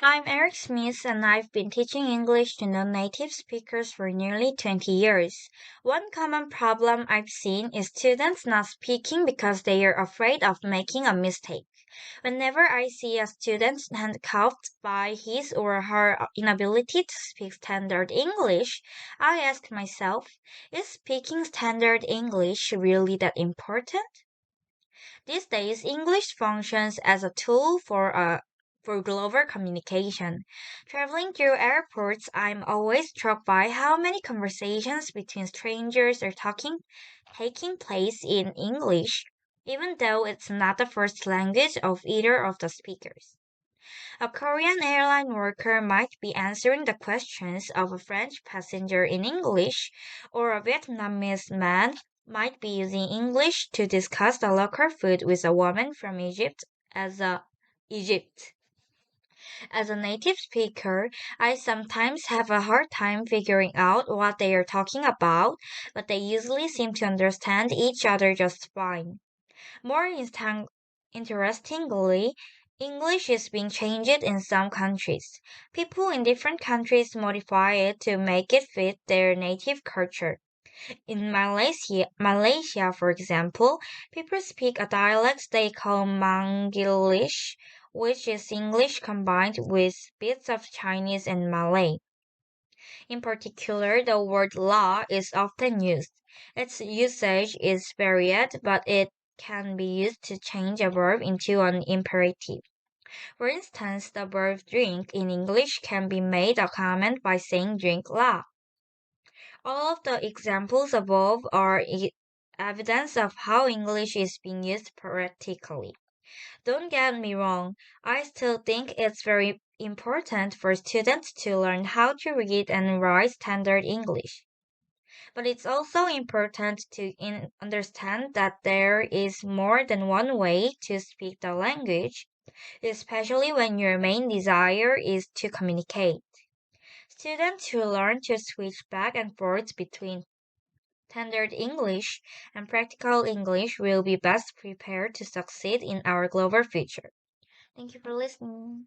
I'm Eric Smith and I've been teaching English to non-native speakers for nearly 20 years. One common problem I've seen is students not speaking because they are afraid of making a mistake. Whenever I see a student handcuffed by his or her inability to speak standard English, I ask myself, is speaking standard English really that important? These days, English functions as a tool for global communication. Traveling through airports, I'm always struck by how many conversations between strangers are taking place in English, even though it's not the first language of either of the speakers. A Korean airline worker might be answering the questions of a French passenger in English, or a Vietnamese man might be using English to discuss the local food with a woman from as a Egypt. As a native speaker, I sometimes have a hard time figuring out what they are talking about, but they usually seem to understand each other just fine. Interestingly, English is being changed in some countries. People in different countries modify it to make it fit their native culture. In Malaysia, for example, people speak a dialect they call Manglish, which is English combined with bits of Chinese and Malay. In particular, the word law is often used. Its usage is varied, but it can be used to change a verb into an imperative. For instance, the verb drink in English can be made a comment by saying drink la. All of the examples above are evidence of how English is being used practically. Don't get me wrong, I still think it's very important for students to learn how to read and write standard English. But it's also important to understand that there is more than one way to speak the language, especially when your main desire is to communicate. Students who learn to switch back and forth between standard English and practical English will be best prepared to succeed in our global future. Thank you for listening.